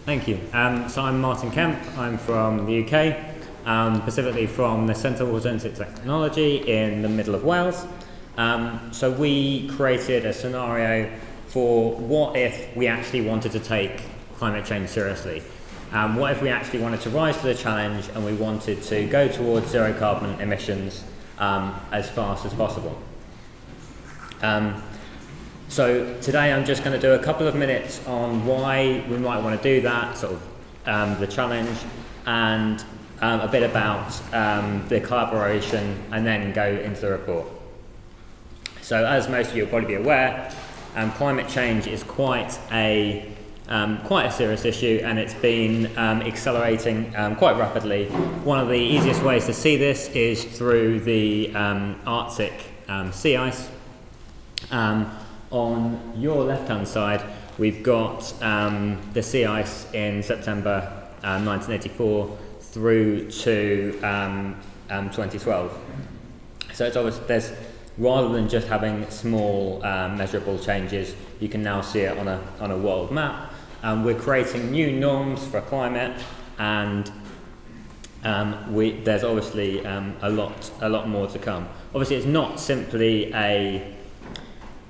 Thank you. So I'm Martin Kemp. I'm from the UK, specifically from the Centre for Alternative Technology in the middle of Wales. So we created a scenario for what if we actually wanted to take climate change seriously. What if we actually wanted to rise to the challenge and we wanted to go towards zero carbon emissions as fast as possible. So today I'm just going to do a couple of minutes on why we might want to do that, sort of the challenge, and a bit about the collaboration, and then go into the report. So as most of you will probably be aware, climate change is quite a serious issue, and it's been accelerating quite rapidly. One of the easiest ways to see this is through the Arctic sea ice. On your left-hand side, we've got the sea ice in September 1984 through to 2012. So it's obvious rather than just having small measurable changes, you can now see it on a world map. We're creating new norms for climate, and there's obviously a lot more to come. Obviously, it's not simply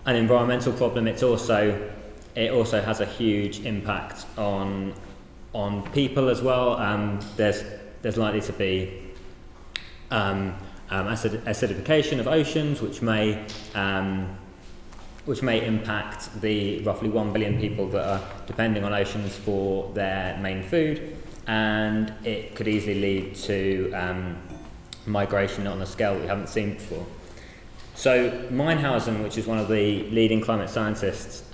an environmental problem. It also has a huge impact on people as well. There's likely to be acidification of oceans, which may impact the roughly 1 billion people that are depending on oceans for their main food, and it could easily lead to migration on a scale we haven't seen before. So Meinhausen, which is one of the leading climate scientists,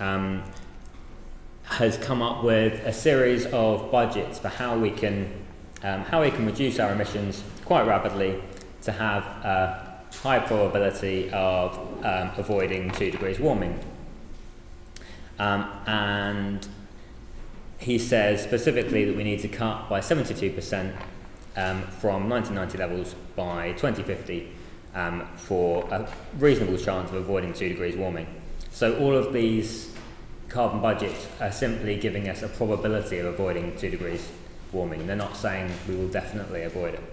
has come up with a series of budgets for how we can reduce our emissions quite rapidly to have a high probability of avoiding 2 degrees warming. And he says specifically that we need to cut by 72% from 1990 levels by 2050 for a reasonable chance of avoiding 2 degrees warming. So all of these carbon budgets are simply giving us a probability of avoiding 2 degrees warming. They're not saying we will definitely avoid it.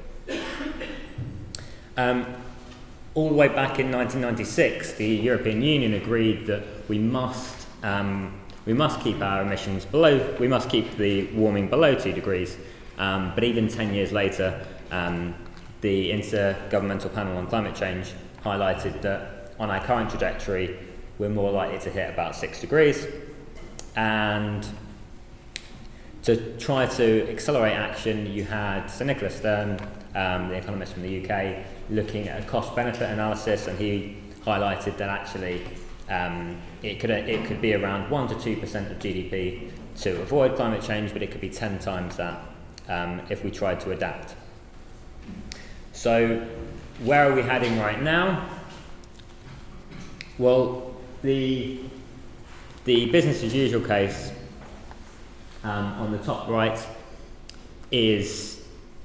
All the way back in 1996, the European Union agreed that we must keep our emissions below, we must keep the warming below 2 degrees. But even 10 years later, the Intergovernmental Panel on Climate Change highlighted that on our current trajectory, we're more likely to hit about 6 degrees. And to try to accelerate action, you had Sir Nicholas Stern, the economist from the UK, looking at a cost-benefit analysis, and he highlighted that actually it could be around 1 to 2% of GDP to avoid climate change, but it could be 10 times that if we tried to adapt. So where are we heading right now? Well, the business as usual case on the top right is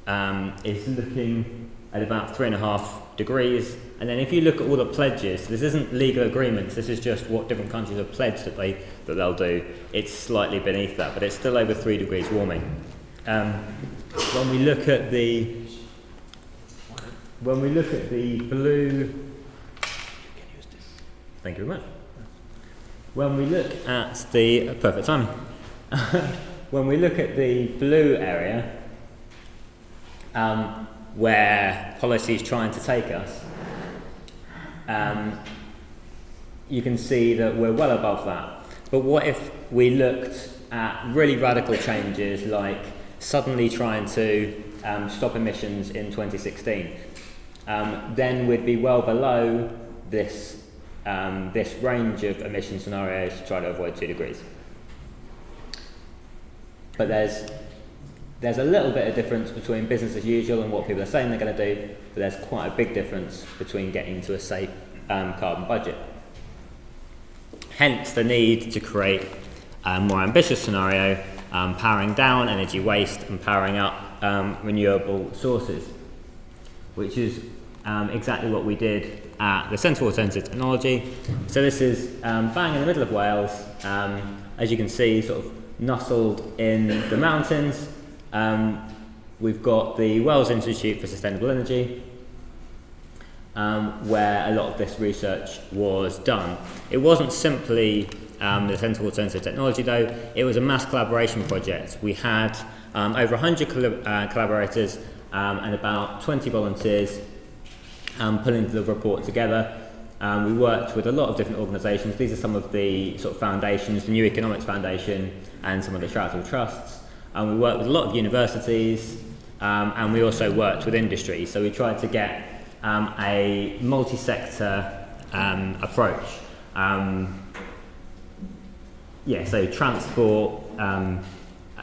looking at about 3.5 degrees, and then if you look at all the pledges, this isn't legal agreements, this is just what different countries have pledged that they'll do. It's slightly beneath that, but it's still over 3 degrees warming. When we look at the blue, thank you very much. When we look at the perfect timing, when we look at the blue area, where policy is trying to take us, you can see that we're well above that. But what if we looked at really radical changes, like suddenly trying to stop emissions in 2016? Then we'd be well below this range of emission scenarios to try to avoid 2 degrees. But there's a little bit of difference between business as usual and what people are saying they're going to do, but there's quite a big difference between getting to a safe carbon budget. Hence the need to create a more ambitious scenario, powering down energy waste and powering up renewable sources, which is exactly what we did at the Centre for Alternative Technology. So this is bang in the middle of Wales. As you can see, sort of nestled in the mountains, we've got the Wells Institute for Sustainable Energy, where a lot of this research was done. It wasn't simply the Centre for Alternative Technology though, it was a mass collaboration project. We had over 100 collaborators and about 20 volunteers pulling the report together. We worked with a lot of different organisations. These are some of the sort of foundations, the New Economics Foundation and some of the charitable trusts. We worked with a lot of universities and we also worked with industry. So we tried to get a multi-sector approach. So transport,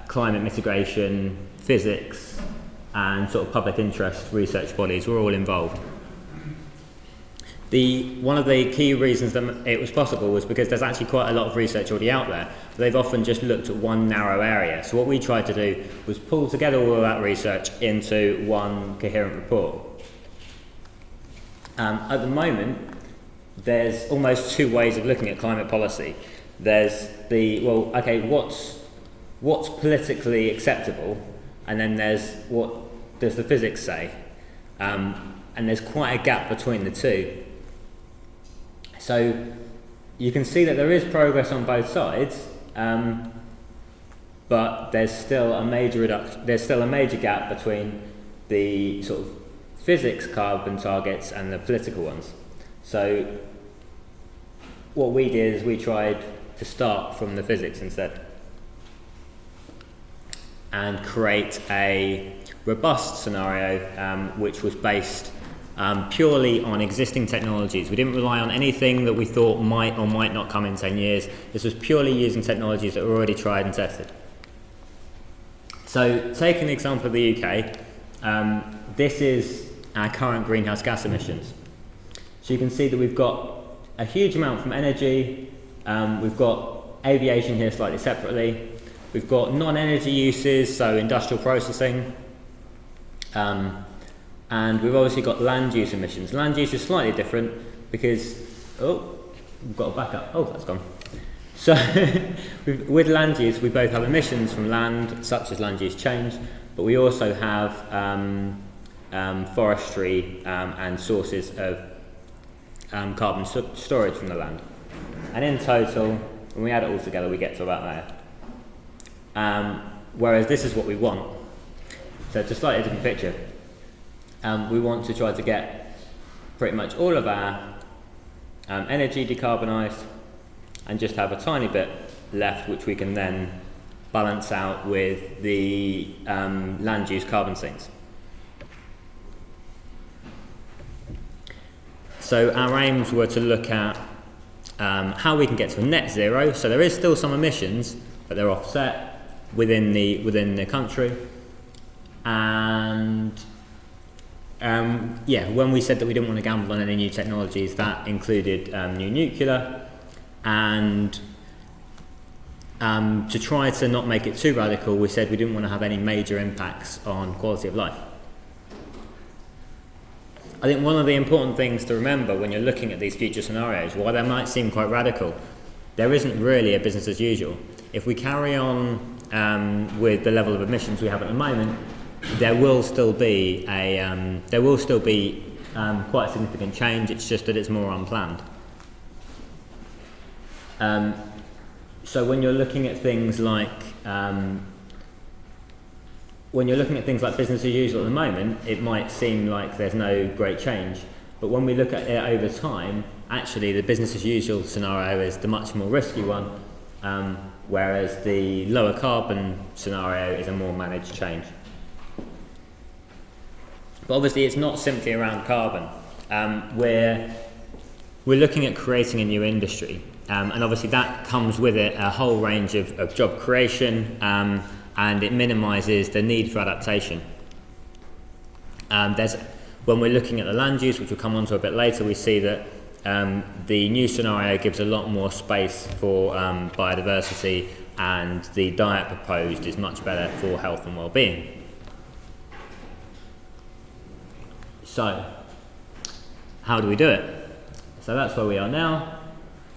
climate mitigation, physics, and sort of public interest research bodies were all involved. One of the key reasons that it was possible was because there's actually quite a lot of research already out there, but they've often just looked at one narrow area. So what we tried to do was pull together all of that research into one coherent report. At the moment, there's almost two ways of looking at climate policy. There's what's politically acceptable, and then there's what does the physics say, and there's quite a gap between the two. So you can see that there is progress on both sides, but there's still a major gap between the sort of physics carbon targets and the political ones. So what we did is we tried to start from the physics instead and create a robust scenario which was based purely on existing technologies. We didn't rely on anything that we thought might or might not come in 10 years. This was purely using technologies that were already tried and tested. So taking the example of the UK, this is our current greenhouse gas emissions. So you can see that we've got a huge amount from energy, we've got aviation here slightly separately, we've got non-energy uses, so industrial processing, and we've obviously got land use emissions. Land use is slightly different because, we've got a backup, that's gone. So with land use, we both have emissions from land, such as land use change, but we also have forestry and sources of carbon storage from the land. And in total, when we add it all together, we get to about there. Whereas this is what we want. So it's a slightly different picture. We want to try to get pretty much all of our energy decarbonised and just have a tiny bit left which we can then balance out with the land use carbon sinks. So our aims were to look at how we can get to a net zero. So there is still some emissions, but they're offset within the country. And when we said that we didn't want to gamble on any new technologies, that included new nuclear, and to try to not make it too radical, we said we didn't want to have any major impacts on quality of life. I think one of the important things to remember when you're looking at these future scenarios, while they might seem quite radical, there isn't really a business as usual. If we carry on with the level of emissions we have at the moment, there will still be quite a significant change. It's just that it's more unplanned. So when you're looking at things like business as usual at the moment, it might seem like there's no great change. But when we look at it over time, actually the business as usual scenario is the much more risky one, whereas the lower carbon scenario is a more managed change. But obviously it's not simply around carbon. We're looking at creating a new industry, and obviously that comes with it a whole range of job creation, and it minimises the need for adaptation. When we're looking at the land use, which we'll come on to a bit later, we see that the new scenario gives a lot more space for biodiversity, and the diet proposed is much better for health and well-being. So, how do we do it? So that's where we are now,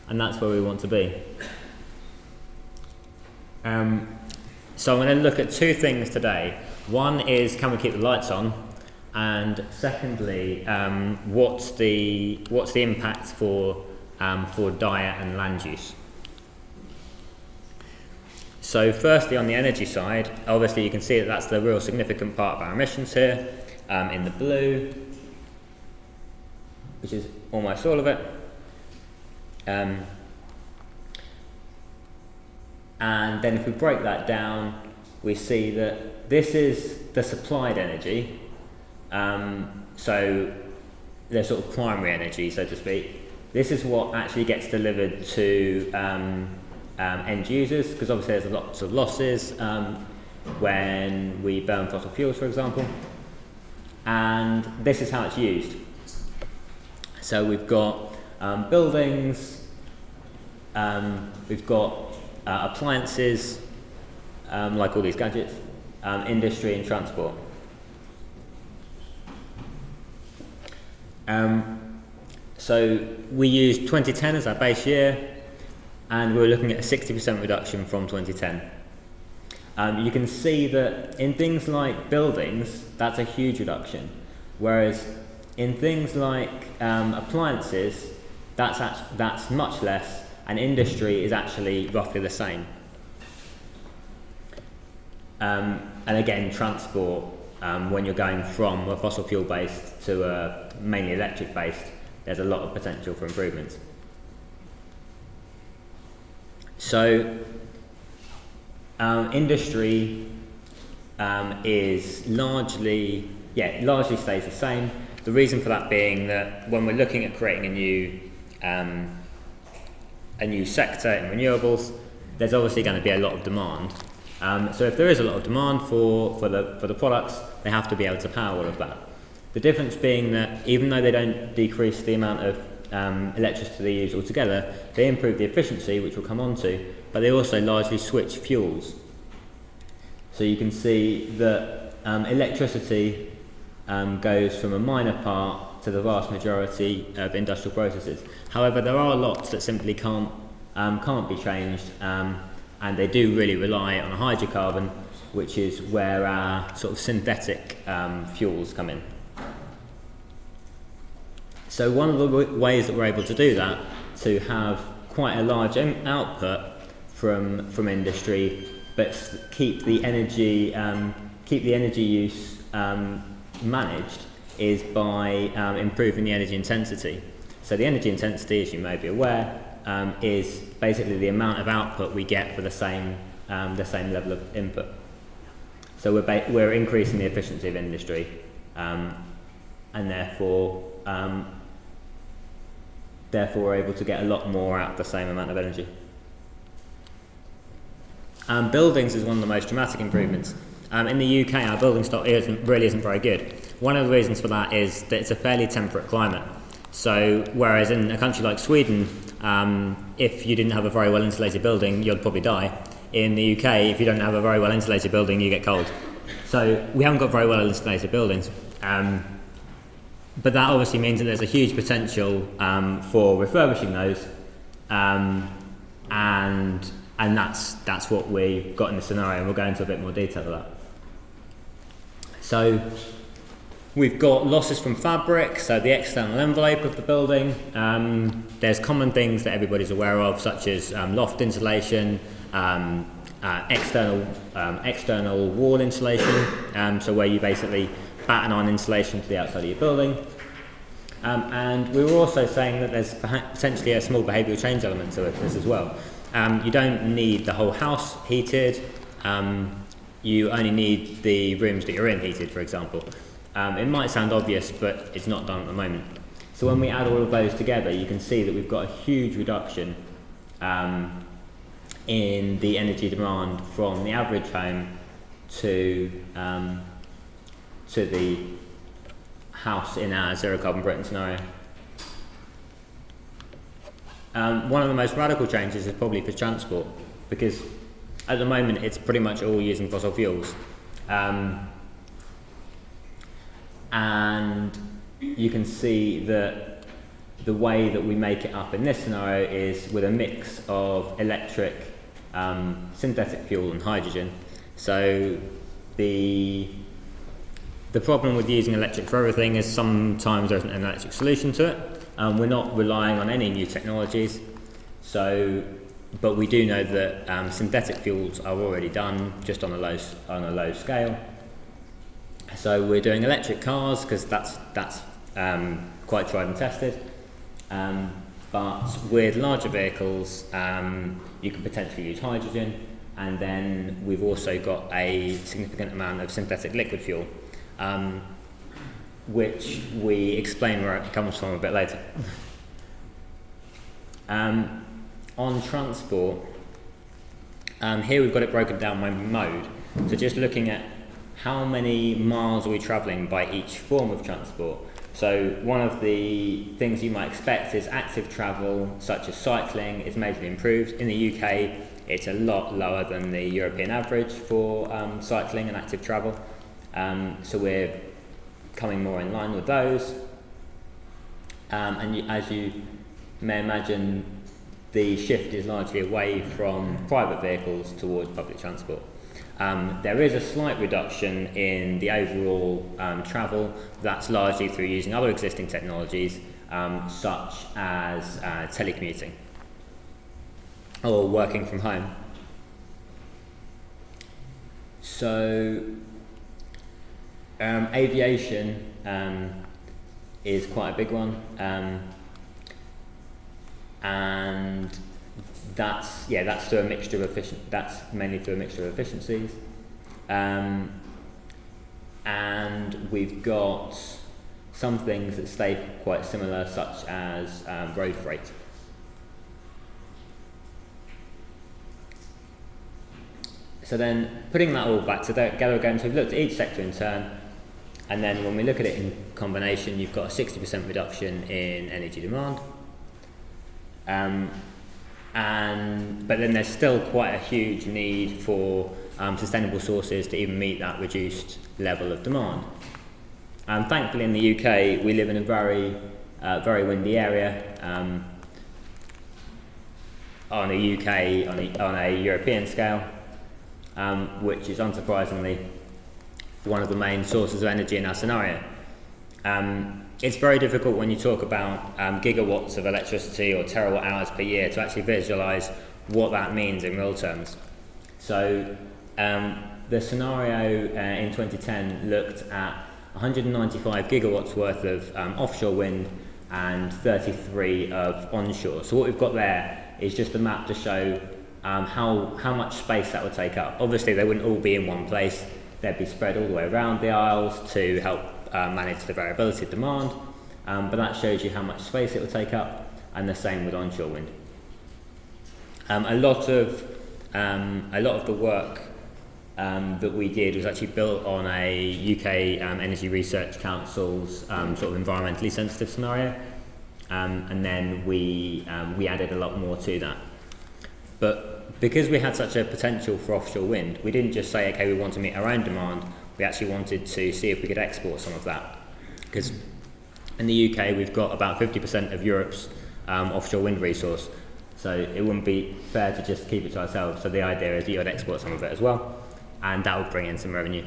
and that's where we want to be. So I'm going to look at two things today. One is, can we keep the lights on? And secondly, what's the impact for diet and land use? So firstly, on the energy side, obviously you can see that that's the real significant part of our emissions here, in the blue, which is almost all of it. And then if we break that down, we see that this is the supplied energy, so the sort of primary energy, so to speak. This is what actually gets delivered to end users, because obviously there's lots of losses when we burn fossil fuels, for example. And this is how it's used. So we've got buildings, we've got appliances, like all these gadgets, industry and transport. So we used 2010 as our base year, and we're looking at a 60% reduction from 2010. You can see that in things like buildings, that's a huge reduction, whereas in things like appliances, that's much less, and industry is actually roughly the same. And again, transport, when you're going from a fossil fuel based to a mainly electric based, there's a lot of potential for improvements. So industry is largely stays the same. The reason for that being that when we're looking at creating a new sector in renewables, there's obviously going to be a lot of demand. So if there is a lot of demand for the products, they have to be able to power all of that. The difference being that even though they don't decrease the amount of electricity they use altogether, they improve the efficiency, which we'll come on to, but they also largely switch fuels. So you can see that electricity goes from a minor part to the vast majority of industrial processes. However, there are lots that simply can't be changed, and they do really rely on a hydrocarbon, which is where our sort of synthetic fuels come in. So one of the ways that we're able to do that, to have quite a large output from industry, but keep the energy use managed, is by improving the energy intensity. So the energy intensity, as you may be aware, is basically the amount of output we get for the same level of input. So we're increasing the efficiency of industry, and therefore we're able to get a lot more out of the same amount of energy. Buildings is one of the most dramatic improvements. In the UK, our building stock really isn't very good. One of the reasons for that is that it's a fairly temperate climate. So whereas in a country like Sweden, if you didn't have a very well insulated building, you'd probably die. In the UK, if you don't have a very well insulated building, you get cold. So we haven't got very well insulated buildings. But that obviously means that there's a huge potential for refurbishing those, and that's what we've got in the scenario, and we'll go into a bit more detail of that. So we've got losses from fabric, so the external envelope of the building. There's common things that everybody's aware of, such as loft insulation, external wall insulation, so where you basically batten on insulation to the outside of your building. And we were also saying that there's potentially a small behavioural change element to this as well. You don't need the whole house heated, you only need the rooms that you're in heated, for example. It might sound obvious, but it's not done at the moment. So when we add all of those together, you can see that we've got a huge reduction in the energy demand from the average home to the house in our ZeroCarbonBritain scenario. One of the most radical changes is probably for transport, because at the moment it's pretty much all using fossil fuels. And you can see that the way that we make it up in this scenario is with a mix of electric synthetic fuel and hydrogen. So the problem with using electric for everything is sometimes there isn't an electric solution to it. We're not relying on any new technologies, but we do know that synthetic fuels are already done just on a low scale. So we're doing electric cars because that's quite tried and tested. But with larger vehicles, you can potentially use hydrogen, and then we've also got a significant amount of synthetic liquid fuel, which we explain where it comes from a bit later. On transport, here we've got it broken down by mode. So just looking at how many miles are we travelling by each form of transport. So one of the things you might expect is active travel, such as cycling, is majorly improved. In the UK, it's a lot lower than the European average for cycling and active travel. So we're coming more in line with those. As you may imagine, the shift is largely away from private vehicles towards public transport. There is a slight reduction in the overall travel. That's largely through using other existing technologies, such as telecommuting or working from home. So aviation is quite a big one, and that's through a mixture of that's mainly through a mixture of efficiencies, and we've got some things that stay quite similar, such as road freight. So then, putting that all back together again, so we've looked at each sector in turn, and then when we look at it in combination, you've got a 60% reduction in energy demand. But then there's still quite a huge need for sustainable sources to even meet that reduced level of demand. Thankfully in the UK we live in a very windy area. On a European scale, which is unsurprisingly one of the main sources of energy in our scenario. It's very difficult when you talk about gigawatts of electricity or terawatt hours per year to actually visualise what that means in real terms. So the scenario in 2010 looked at 195 gigawatts worth of offshore wind and 33 of onshore. So what we've got there is just a map to show how much space that would take up. Obviously they wouldn't all be in one place, they'd be spread all the way around the isles to help manage the variability of demand, but that shows you how much space it will take up, and the same with onshore wind. A lot of the work that we did was actually built on a UK Energy Research Council's sort of environmentally sensitive scenario, and then we added a lot more to that. But because we had such a potential for offshore wind, we didn't just say, okay, we want to meet our own demand. We actually wanted to see if we could export some of that, because in the UK we've got about 50% of Europe's offshore wind resource, so it wouldn't be fair to just keep it to ourselves. So the idea is that you would export some of it as well, and that would bring in some revenue.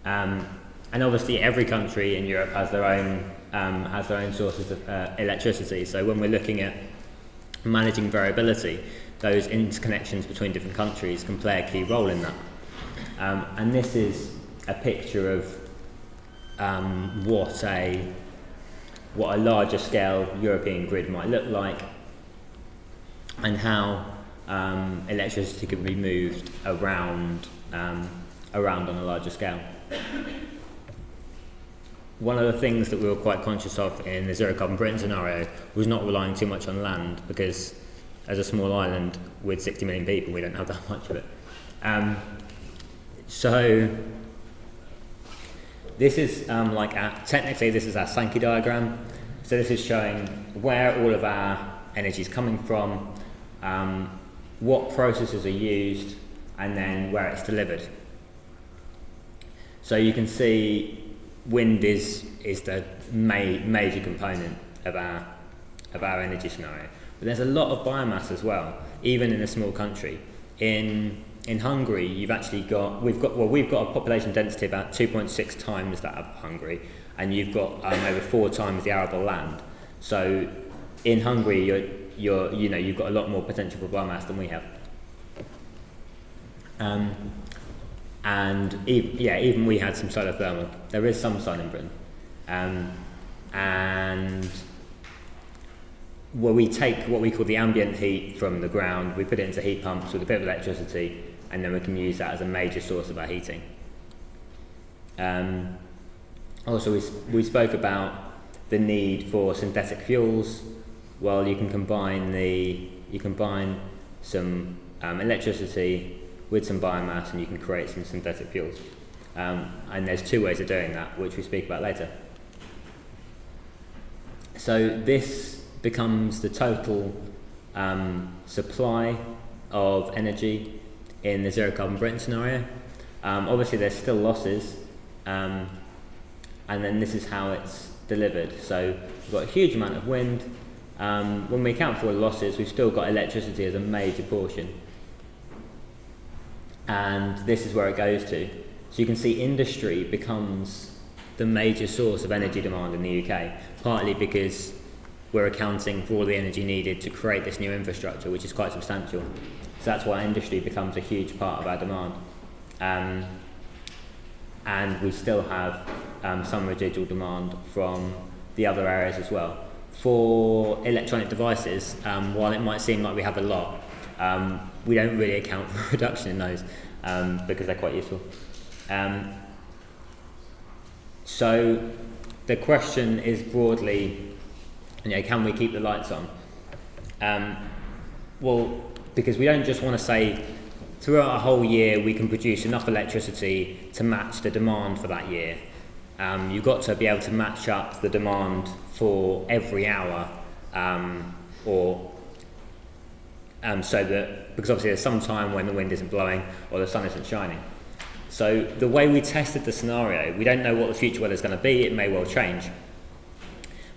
And obviously every country in Europe has their own sources of electricity. So when we're looking at managing variability, those interconnections between different countries can play a key role in that. And this is a picture of what a larger scale European grid might look like, and how electricity could be moved around on a larger scale. One of the things that we were quite conscious of in the ZeroCarbonBritain scenario was not relying too much on land, because as a small island with 60 million people, we don't have that much of it. So this is technically this is our Sankey diagram. So this is showing where all of our energy is coming from, what processes are used, and then where it's delivered. So you can see wind is the major component of our energy scenario. But there's a lot of biomass as well. even in a small country. In Hungary, we've got a population density about 2.6 times that of Hungary, and you've got over 4 times the arable land. So in Hungary, you've got a lot more potential for biomass than we have. And even we had some solar thermal. There is some sun in Britain, and we take what we call the ambient heat from the ground, we put it into heat pumps with a bit of electricity, and then we can use that as a major source of our heating. Also, we spoke about the need for synthetic fuels. Well, you can combine some electricity with some biomass, and you can create some synthetic fuels. And there's 2 ways of doing that, which we speak about later. So this becomes the total supply of energy in the ZeroCarbonBritain scenario. Obviously there's still losses, and then this is how it's delivered. So we've got a huge amount of wind. When we account for the losses, we've still got electricity as a major portion. And this is where it goes to. So you can see industry becomes the major source of energy demand in the UK, partly because we're accounting for all the energy needed to create this new infrastructure, which is quite substantial. So that's why industry becomes a huge part of our demand. And we still have some residual demand from the other areas as well. For electronic devices, while it might seem like we have a lot, we don't really account for reduction in those because they're quite useful. So the question is broadly, can we keep the lights on? Well, because we don't just want to say throughout a whole year we can produce enough electricity to match the demand for that year. You've got to be able to match up the demand for every hour, so that, because obviously there's some time when the wind isn't blowing or the sun isn't shining. So the way we tested the scenario, we don't know what the future weather is going to be. It may well change.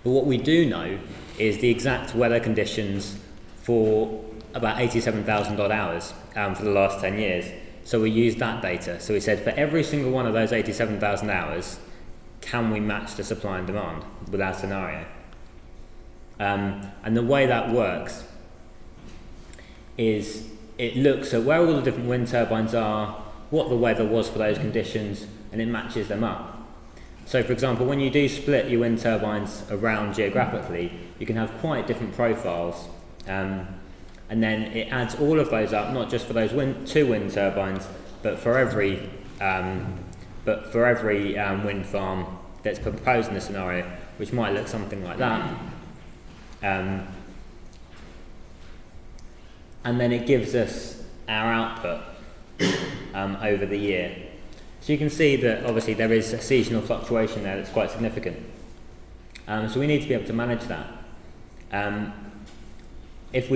But what we do know is the exact weather conditions for about 87,000 odd hours for the last 10 years. So we used that data. So we said for every single one of those 87,000 hours, can we match the supply and demand with our scenario? And the way that works is it looks at where all the different wind turbines are, what the weather was for those conditions, and it matches them up. So for example, when you do split your wind turbines around geographically, you can have quite different profiles, and then it adds all of those up, not just for those 2 wind turbines, but for every wind farm that's proposed in the scenario, which might look something like that. And then it gives us our output over the year. So you can see that obviously there is a seasonal fluctuation there that's quite significant. So we need to be able to manage that. If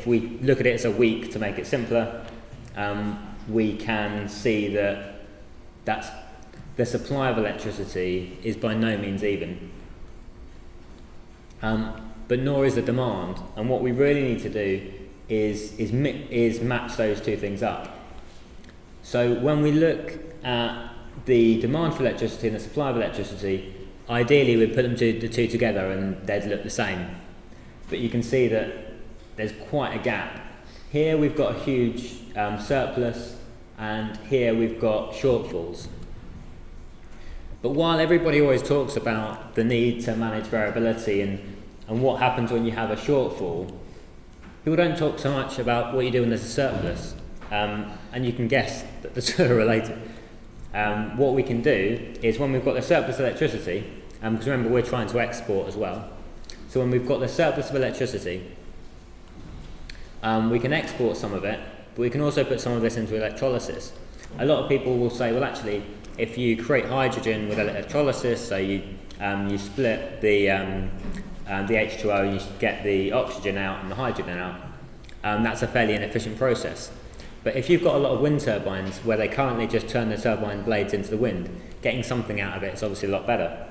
we look at it as a week to make it simpler, we can see that the supply of electricity is by no means even. But nor is the demand. And what we really need to do is match those 2 things up. So when we look at the demand for electricity and the supply of electricity, ideally we'd put the two together and they'd look the same. But you can see that there's quite a gap. Here we've got a huge surplus, and here we've got shortfalls. But while everybody always talks about the need to manage variability and what happens when you have a shortfall, people don't talk so much about what you do when there's a surplus. And you can guess that the two are related. What we can do is when we've got the surplus electricity, because remember we're trying to export as well, so when we've got the surplus of electricity, we can export some of it, but we can also put some of this into electrolysis. A lot of people will say, well actually, if you create hydrogen with electrolysis, so you split the H2O, you get the oxygen out and the hydrogen out, that's a fairly inefficient process. But if you've got a lot of wind turbines where they currently just turn the turbine blades into the wind, getting something out of it is obviously a lot better.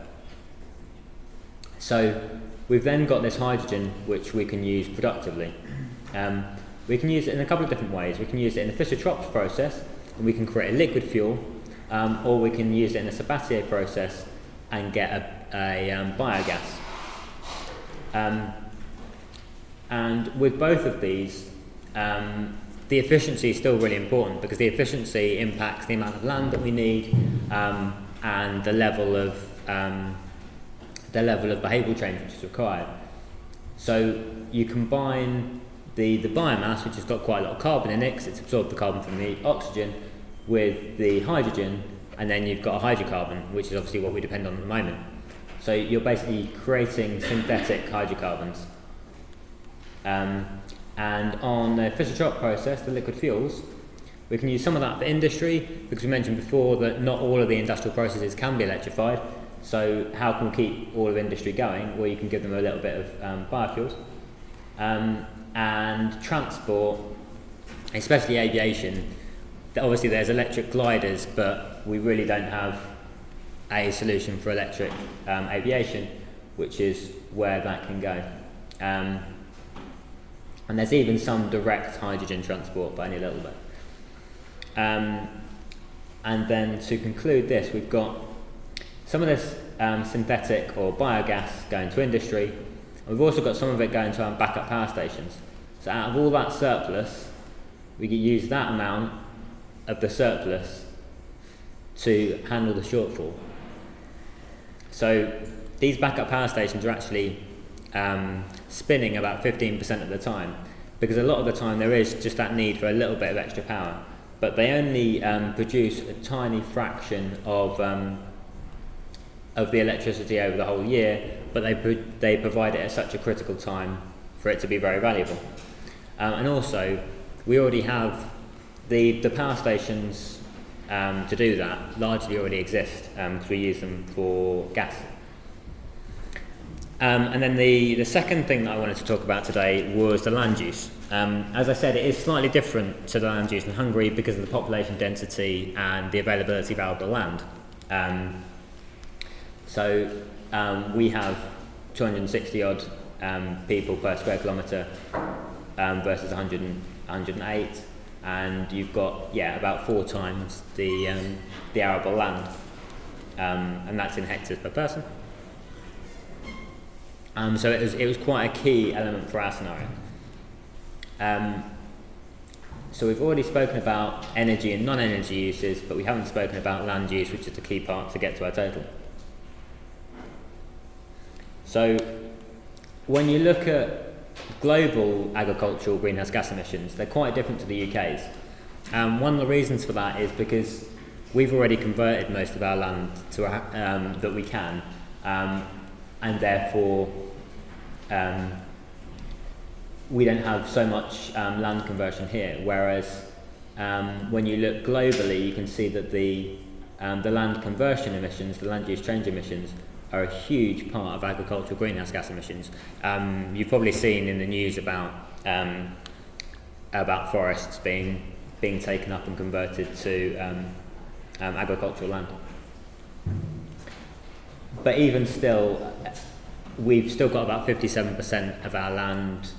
So we've then got this hydrogen which we can use productively. We can use it in a couple of different ways. We can use it in the Fischer-Tropsch process, and we can create a liquid fuel, or we can use it in a Sabatier process and get a biogas. And with both of these, the efficiency is still really important, because the efficiency impacts the amount of land that we need, and the level of behavioural change which is required. So you combine the biomass, which has got quite a lot of carbon in it, because it's absorbed the carbon from the oxygen, with the hydrogen, and then you've got a hydrocarbon, which is obviously what we depend on at the moment. So you're basically creating synthetic hydrocarbons. And on the Fischer-Tropsch process, the liquid fuels, we can use some of that for industry, because we mentioned before that not all of the industrial processes can be electrified. So how can we keep all of industry going? Well, you can give them a little bit of biofuels. And transport, especially aviation, obviously there's electric gliders, but we really don't have a solution for electric aviation, which is where that can go. And there's even some direct hydrogen transport, but only a little bit. And then to conclude this, we've got some of this synthetic or biogas going to industry. We've also got some of it going to our backup power stations. So out of all that surplus, we can use that amount of the surplus to handle the shortfall. So these backup power stations are actually spinning about 15% of the time, because a lot of the time there is just that need for a little bit of extra power, but they only produce a tiny fraction of the electricity over the whole year, but they provide it at such a critical time for it to be very valuable. And also, we already have the power stations to do that largely already exist, because we use them for gas. And then the second thing that I wanted to talk about today was the land use. As I said, it is slightly different to the land use in Hungary because of the population density and the availability of arable land. So we have 260 odd people per square kilometre versus 108, and you've got about 4 times the arable land, and that's in hectares per person. So it was quite a key element for our scenario. So we've already spoken about energy and non-energy uses, but we haven't spoken about land use, which is the key part to get to our total. So when you look at global agricultural greenhouse gas emissions, they're quite different to the UK's. One of the reasons for that is because we've already converted most of our land to that we can, and therefore we don't have so much land conversion here. Whereas when you look globally, you can see that the land conversion emissions, the land use change emissions, are a huge part of agricultural greenhouse gas emissions. You've probably seen in the news about forests being taken up and converted to agricultural land. But even still, we've still got about 57% of our land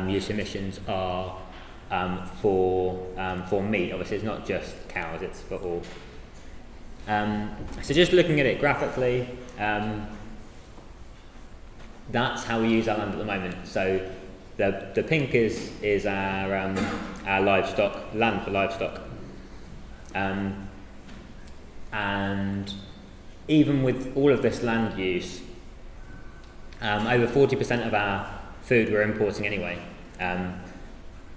use emissions are for meat. Obviously, it's not just cows; it's for all. So just looking at it graphically, that's how we use our land at the moment. So the pink is our livestock, land for livestock, and even with all of this land use, over 40% of our food we're importing anyway,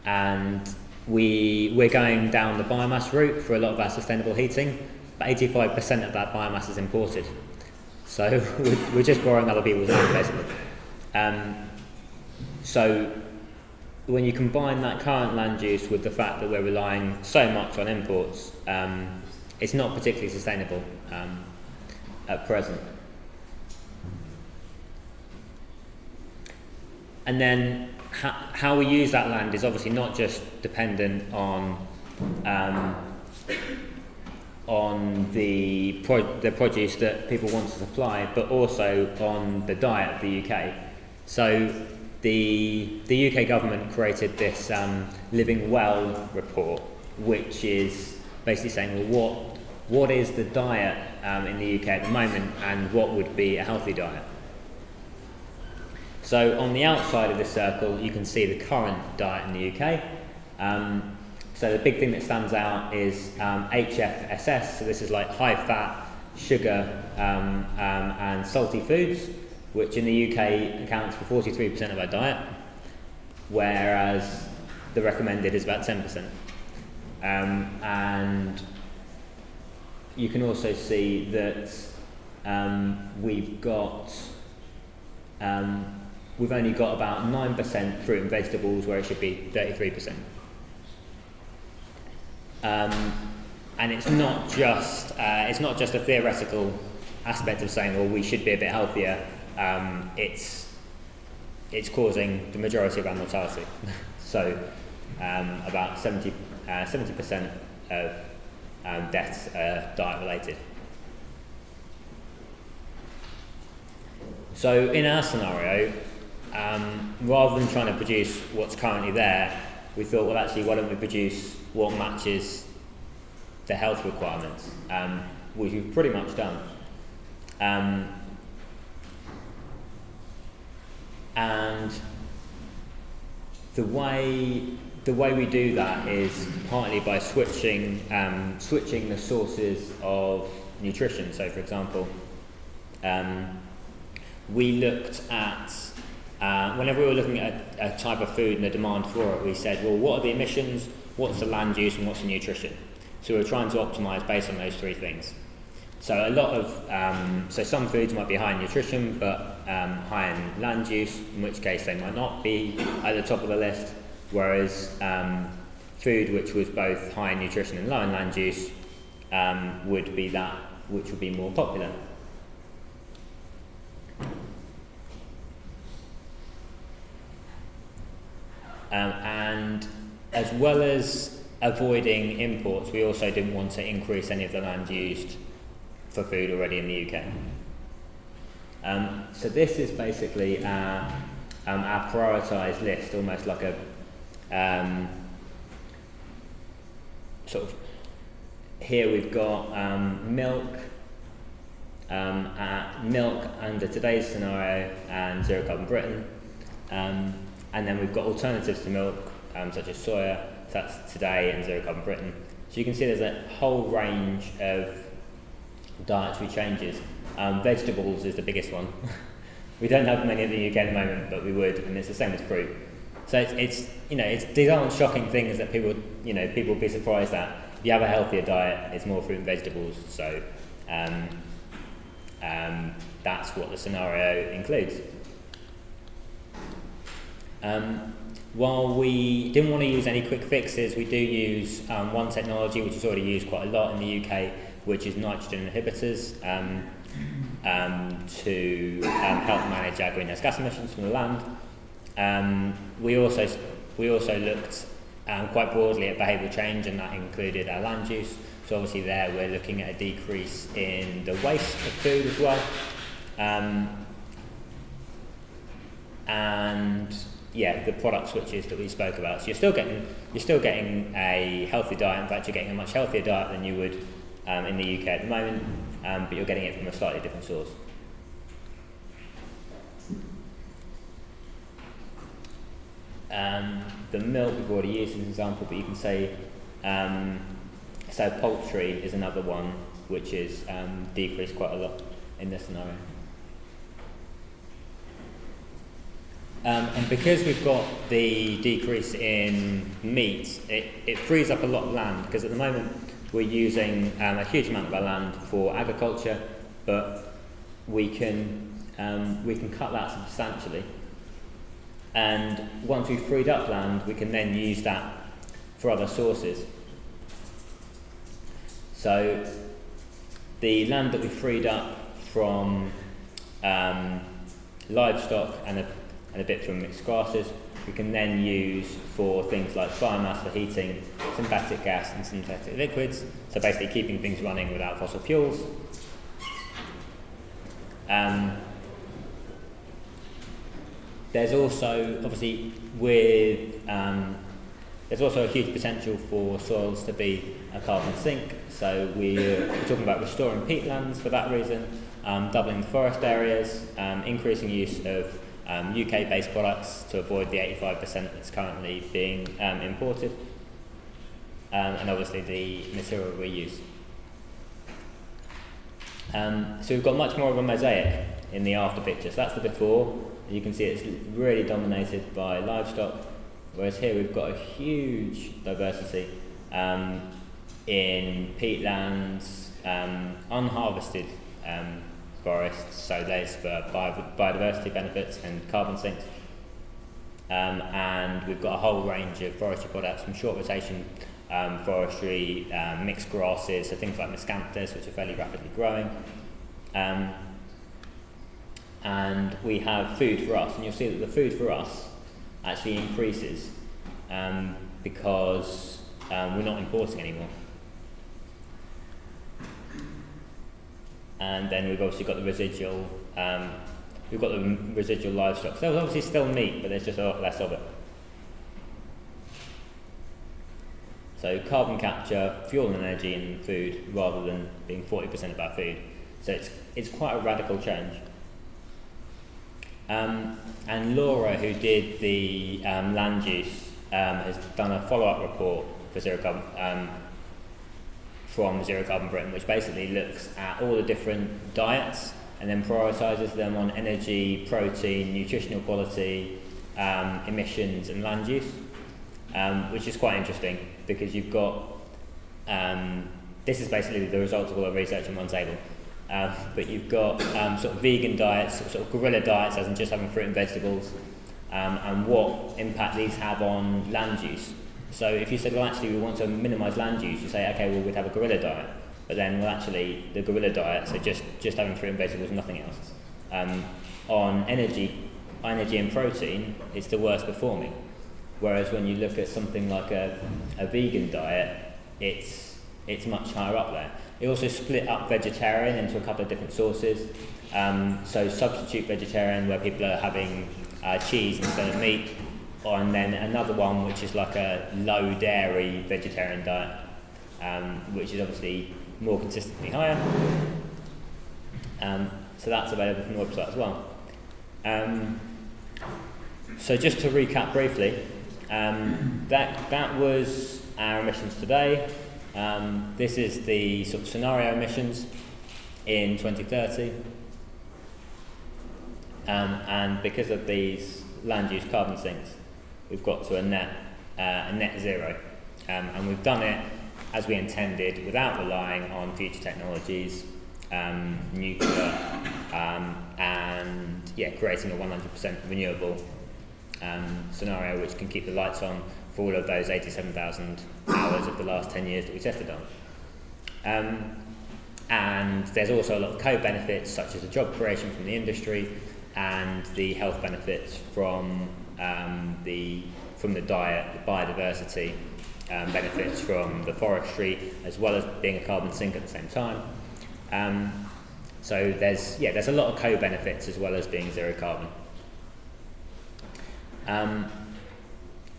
and we're going down the biomass route for a lot of our sustainable heating. But 85% of that biomass is imported, so we're just borrowing other people's land basically. So when you combine that current land use with the fact that we're relying so much on imports, it's not particularly sustainable at present. And then how we use that land is obviously not just dependent on the produce that people want to supply, but also on the diet of the UK. So the UK government created this Living Well report, which is basically saying, well, what is the diet in the UK at the moment, and what would be a healthy diet? So on the outside of this circle, you can see the current diet in the UK. So the big thing that stands out is HFSS, so this is like high fat, sugar and salty foods, which in the UK accounts for 43% of our diet, whereas the recommended is about 10%. And you can also see that we've only got about 9% fruit and vegetables, where it should be 33%. And it's not just a theoretical aspect of saying, well, we should be a bit healthier. It's causing the majority of our mortality. So about 70% of deaths are diet related. So in our scenario, rather than trying to produce what's currently there, we thought, well, actually, why don't we produce what matches the health requirements, which we've pretty much done. And the way we do that is partly by switching the sources of nutrition. So, for example, we looked at whenever we were looking at a type of food and the demand for it, we said, well, what are the emissions, what's the land use, and what's the nutrition? So we're trying to optimise based on those three things. So a lot of so some foods might be high in nutrition, but high in land use, in which case they might not be at the top of the list. Whereas food which was both high in nutrition and low in land use would be that which would be more popular. And as well as avoiding imports, we also didn't want to increase any of the land used for food already in the UK. So this is basically our prioritised list, almost like a sort of. Here we've got milk under today's scenario and ZeroCarbonBritain, and then we've got alternatives to milk such as soya. So that's today and ZeroCarbonBritain. So you can see there's a whole range of dietary changes. Vegetables is the biggest one. We don't have many in the UK at the moment, but we would, and it's the same with fruit. So it's these aren't shocking things that people would be surprised at. If you have a healthier diet, it's more fruit and vegetables. So that's what the scenario includes. While we didn't want to use any quick fixes, we do use one technology which is already used quite a lot in the UK, which is nitrogen inhibitors, to help manage our greenhouse gas emissions from the land. We also looked quite broadly at behavioural change, and that included our land use. So obviously there we're looking at a decrease in the waste of food as well. And yeah, the product switches that we spoke about. So you're still getting a healthy diet. In fact, you're getting a much healthier diet than you would in the UK at the moment, but you're getting it from a slightly different source. The milk we've already used as an example, but you can say, so poultry is another one which is decreased quite a lot in this scenario. And because we've got the decrease in meat, it frees up a lot of land, because at the moment we're using a huge amount of our land for agriculture, but we can cut that substantially. And once we've freed up land, we can then use that for other sources. So the land that we freed up from livestock and a bit from mixed grasses, we can then use for things like biomass for heating, synthetic gas and synthetic liquids, so basically keeping things running without fossil fuels. There's also, obviously, there's also a huge potential for soils to be a carbon sink. So we're talking about restoring peatlands for that reason, doubling the forest areas, increasing use of UK-based products to avoid the 85% that's currently being imported, and obviously the material reuse. So we've got much more of a mosaic in the after pictures. That's the before. You can see it's really dominated by livestock, whereas here we've got a huge diversity in peatlands, unharvested forests, so there's for biodiversity benefits and carbon sinks. And we've got a whole range of forestry products from short rotation forestry, mixed grasses, so things like miscanthus, which are fairly rapidly growing. And we have food for us, and you'll see that the food for us actually increases because we're not importing anymore. And then we've obviously got the residual, livestock. So there's obviously still meat, but there's just a lot less of it. So carbon capture, fuel and energy in food, rather than being 40% of our food. So it's quite a radical change. And Laura, who did the land use, has done a follow-up report for ZeroCarbon, from ZeroCarbonBritain, which basically looks at all the different diets and then prioritises them on energy, protein, nutritional quality, emissions and land use, which is quite interesting because you've got, this is basically the results of all the research in one table. But you've got sort of vegan diets, sort of guerrilla diets, as in just having fruit and vegetables, and what impact these have on land use. So if you said, well, actually, we want to minimise land use, you say, okay, well, we'd have a guerrilla diet. But then, well, actually, the guerrilla diets are just having fruit and vegetables and nothing else. On energy and protein, it's the worst performing. Whereas when you look at something like a vegan diet, it's much higher up there. It also split up vegetarian into a couple of different sources. So substitute vegetarian, where people are having cheese instead of meat, and then another one which is like a low dairy vegetarian diet, which is obviously more consistently higher. So that's available from the website as well. So just to recap briefly, that was our emissions today. This is the sort of scenario emissions in 2030, and because of these land use carbon sinks, we've got to a net zero, and we've done it as we intended, without relying on future technologies, nuclear, and creating a 100% renewable scenario which can keep the lights on for all of those 87,000 hours of the last 10 years that we tested on. And there's also a lot of co-benefits, such as the job creation from the industry and the health benefits from the diet, the biodiversity benefits from the forestry, as well as being a carbon sink at the same time. So there's a lot of co-benefits as well as being zero carbon.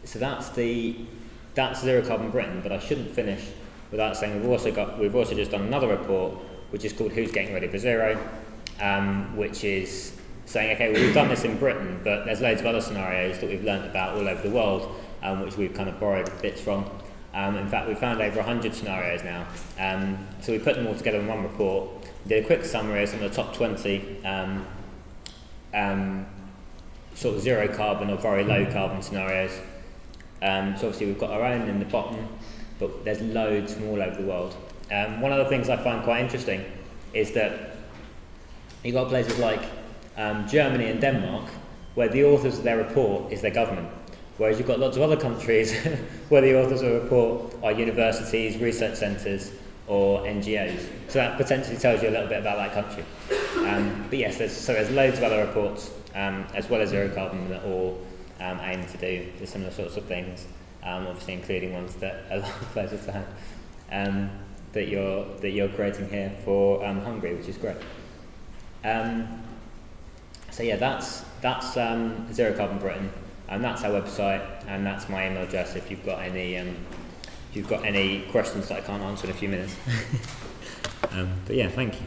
So that's ZeroCarbonBritain, but I shouldn't finish without saying we've also just done another report which is called Who's Getting Ready for Zero, which is saying, okay, well, we've done this in Britain, but there's loads of other scenarios that we've learnt about all over the world, which we've kind of borrowed bits from. In fact, we found over 100 scenarios now, so we put them all together in one report, did a quick summary of some of the top 20 sort of zero carbon or very low carbon scenarios. So obviously we've got our own in the bottom, but there's loads from all over the world. One of the things I find quite interesting is that you've got places like Germany and Denmark, where the authors of their report is their government, whereas you've got lots of other countries where the authors of the report are universities, research centres, or NGOs. So that potentially tells you a little bit about that country. But yes, there's loads of other reports, as well as zero carbon, that all aim to do the similar sorts of things, obviously including ones that are a lot closer to home, that you're creating here for Hungary, which is great. So yeah, that's Zero Carbon Britain, and that's our website, and that's my email address if you've got any questions that I can't answer in a few minutes. But yeah, thank you.